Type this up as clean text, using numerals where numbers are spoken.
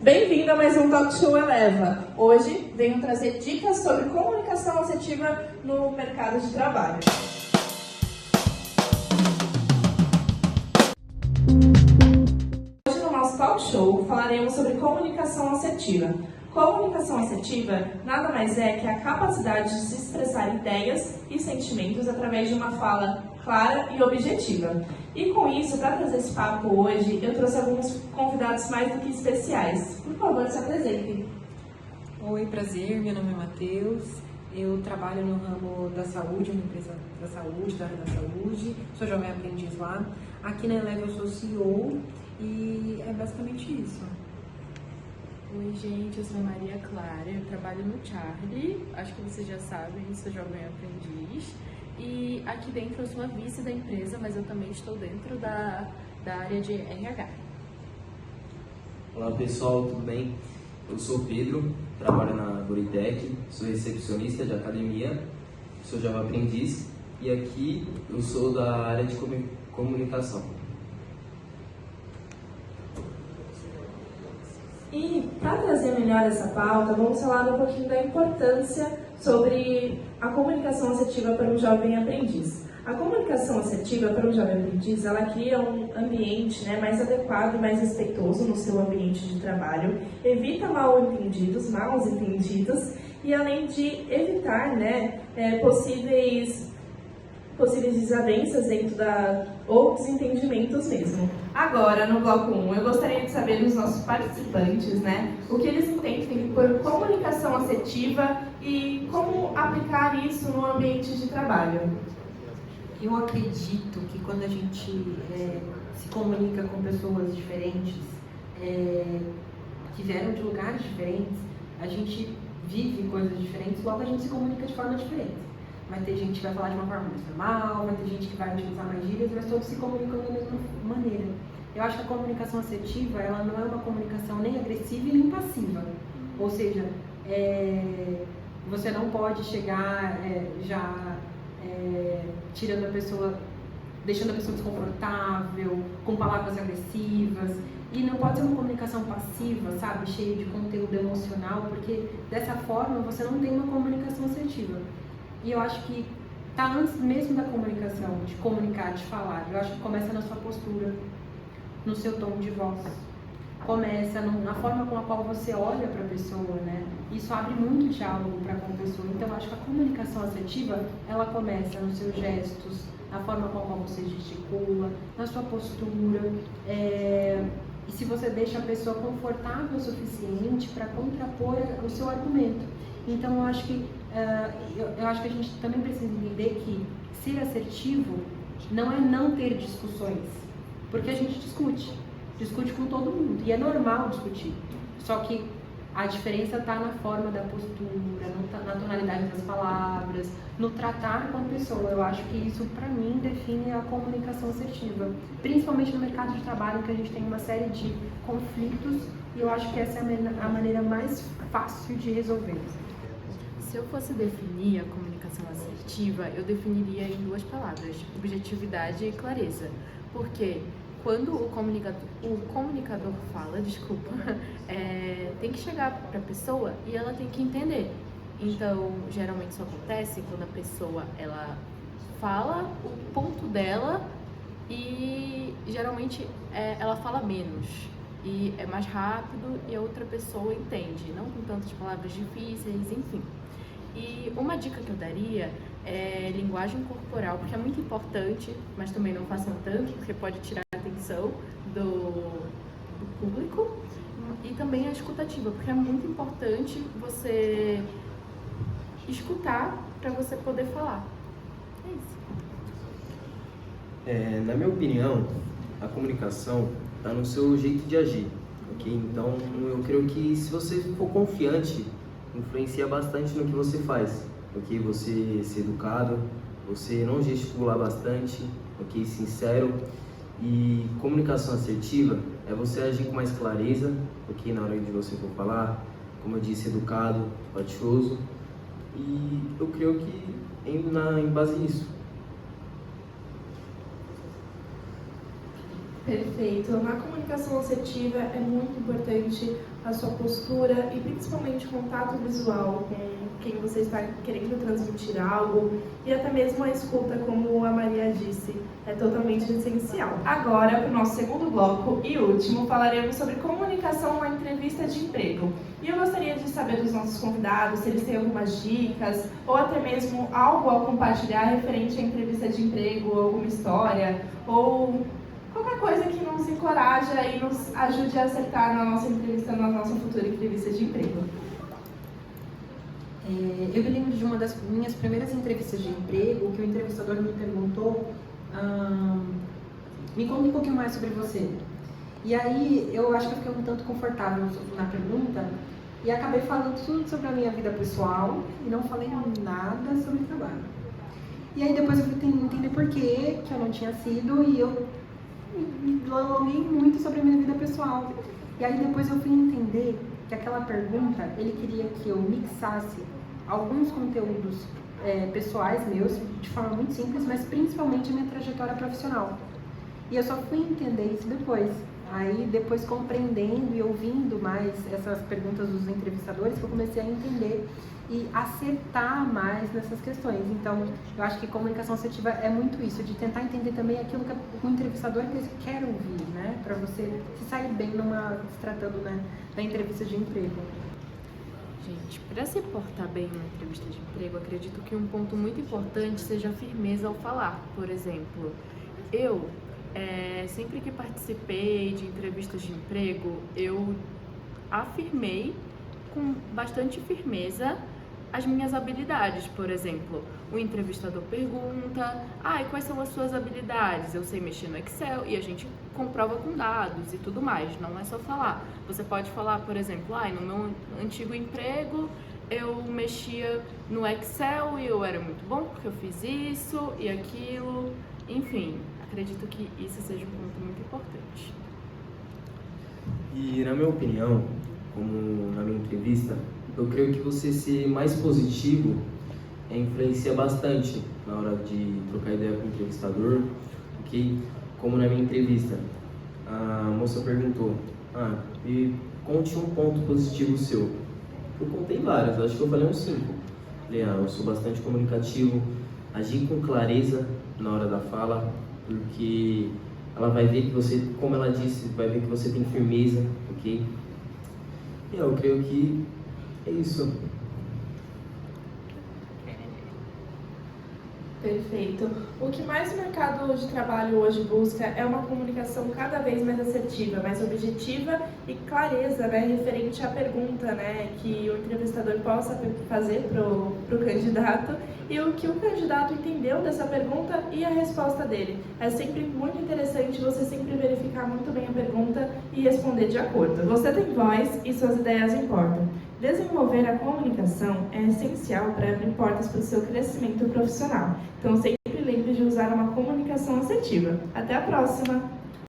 Bem-vindo a mais um Talk Show Eleva. Hoje venho trazer dicas sobre comunicação assertiva no mercado de trabalho. Hoje no nosso Talk Show falaremos sobre comunicação assertiva. Comunicação assertiva nada mais é que a capacidade de se expressar ideias e sentimentos através de uma fala clara e objetiva. E com isso, para trazer esse papo hoje, eu trouxe alguns convidados mais do que especiais. Por favor, se apresentem. Oi, prazer, meu nome é Matheus, eu trabalho no ramo da saúde, uma empresa da saúde, da área da saúde, sou jovem aprendiz lá. Aqui na Eleva eu sou CEO e é basicamente isso. Oi, gente, eu sou Maria Clara, eu trabalho no Charlie, acho que vocês já sabem, sou jovem aprendiz. E aqui dentro eu sou a vice da empresa, mas eu também estou dentro da área de RH. Olá pessoal, tudo bem? Eu sou o Pedro, trabalho na Boritec, sou recepcionista de academia, sou jovem aprendiz e aqui eu sou da área de comunicação. E para trazer melhor essa pauta, vamos falar um pouquinho da importância sobre a comunicação assertiva para um jovem aprendiz. A comunicação assertiva para um jovem aprendiz, ela cria um ambiente mais adequado e mais respeitoso no seu ambiente de trabalho, evita maus entendidos e além de evitar possíveis desavenças dentro ou desentendimentos mesmo. Agora, no bloco 1, eu gostaria de saber dos nossos participantes, o que eles entendem por comunicação assertiva e como aplicar isso no ambiente de trabalho. Eu acredito que quando a gente se comunica com pessoas diferentes, que vieram de lugares diferentes, a gente vive coisas diferentes, logo a gente se comunica de forma diferente. Vai ter gente que vai falar de uma forma mais formal, vai ter gente que vai utilizar mais gírias, mas todos se comunicam da mesma maneira. Eu acho que a comunicação assertiva, ela não é uma comunicação nem agressiva e nem passiva. Ou seja, você não pode chegar tirando a pessoa, deixando a pessoa desconfortável, com palavras agressivas. E não pode ser uma comunicação passiva, sabe, cheia de conteúdo emocional, porque dessa forma você não tem uma comunicação assertiva. E eu acho que está antes mesmo da comunicação, de comunicar, de falar. Eu acho que começa na sua postura, no seu tom de voz. Começa na forma com a qual você olha para a pessoa, Isso abre muito diálogo para com a pessoa. Então, eu acho que a comunicação assertiva, ela começa nos seus gestos, na forma com a qual você gesticula, na sua postura. E se você deixa a pessoa confortável o suficiente para contrapor o seu argumento. Então, eu acho que a gente também precisa entender que ser assertivo não é não ter discussões, porque a gente discute com todo mundo, e é normal discutir, só que a diferença está na forma da postura, na tonalidade das palavras, no tratar com a pessoa. Eu acho que isso, para mim, define a comunicação assertiva, principalmente no mercado de trabalho, que a gente tem uma série de conflitos, e eu acho que essa é a maneira mais fácil de resolver. Se eu fosse definir a comunicação assertiva, eu definiria em duas palavras: objetividade e clareza. Porque quando o comunicador fala, tem que chegar para a pessoa e ela tem que entender. Então, geralmente isso acontece quando a pessoa ela fala o ponto dela e geralmente ela fala menos. E é mais rápido e a outra pessoa entende, não com tantas palavras difíceis, enfim. E uma dica que eu daria é linguagem corporal, porque é muito importante, mas também não façam tanto, porque pode tirar a atenção do público. E também a escutativa, porque é muito importante você escutar para você poder falar. É isso. Na minha opinião, a comunicação está no seu jeito de agir, ok? Então, eu creio que se você for confiante, influencia bastante no que você faz, ok? Você ser educado, você não gesticular bastante, ok? Sincero. E comunicação assertiva é você agir com mais clareza, ok? Na hora de você for falar, como eu disse, educado, empatioso. E eu creio que em base nisso. Perfeito. Na comunicação assertiva é muito importante a sua postura e principalmente contato visual com quem você está querendo transmitir algo e até mesmo a escuta, como a Maria disse, é totalmente essencial. Agora, para o nosso segundo bloco e último, falaremos sobre comunicação na entrevista de emprego. E eu gostaria de saber dos nossos convidados se eles têm algumas dicas ou até mesmo algo a compartilhar referente à entrevista de emprego, alguma história ou qualquer coisa que nos encoraja e nos ajude a acertar na nossa entrevista, na nossa futura entrevista de emprego. Eu me lembro de uma das minhas primeiras entrevistas de emprego, que o entrevistador me perguntou, me conta um pouquinho mais sobre você. E aí eu acho que eu fiquei um tanto confortável na pergunta e acabei falando tudo sobre a minha vida pessoal e não falei nada sobre trabalho. E aí depois eu fui entender por que eu não tinha sido e eu me alonguei muito sobre a minha vida pessoal. E aí depois eu fui entender que aquela pergunta, ele queria que eu mixasse alguns conteúdos pessoais meus, de forma muito simples, mas principalmente a minha trajetória profissional. E eu só fui entender isso depois. Aí, depois compreendendo e ouvindo mais essas perguntas dos entrevistadores, que eu comecei a entender e acertar mais nessas questões. Então, eu acho que comunicação assertiva é muito isso, de tentar entender também aquilo que o entrevistador quer ouvir, né? Para você se sair bem se tratando, né, da entrevista de emprego. Gente, para se portar bem numa entrevista de emprego, acredito que um ponto muito importante seja a firmeza ao falar. Por exemplo, eu, sempre que participei de entrevistas de emprego, eu afirmei com bastante firmeza as minhas habilidades. Por exemplo, o entrevistador pergunta: e quais são as suas habilidades? Eu sei mexer no Excel, e a gente comprova com dados e tudo mais, não é só falar. Você pode falar, por exemplo, no meu antigo emprego eu mexia no Excel e eu era muito bom porque eu fiz isso e aquilo. Enfim, acredito que isso seja um ponto muito importante. E na minha opinião, como na minha entrevista, eu creio que você ser mais positivo influencia bastante na hora de trocar ideia com o entrevistador, ok? Como na minha entrevista, a moça perguntou: me conte um ponto positivo seu. Eu contei vários, acho que eu falei uns 5. Falei: eu sou bastante comunicativo, agi com clareza na hora da fala, porque ela vai ver que você, como ela disse, vai ver que você tem firmeza, ok? E eu creio que é isso. Perfeito. O que mais o mercado de trabalho hoje busca é uma comunicação cada vez mais assertiva, mais objetiva e clareza, né, referente à pergunta, né, que o entrevistador possa fazer pro candidato e o que o candidato entendeu dessa pergunta e a resposta dele. É sempre muito interessante você sempre verificar muito bem a pergunta e responder de acordo. Você tem voz e suas ideias importam. Desenvolver a comunicação é essencial para abrir portas para o seu crescimento profissional. Então, sempre lembre de usar uma comunicação assertiva. Até a próxima!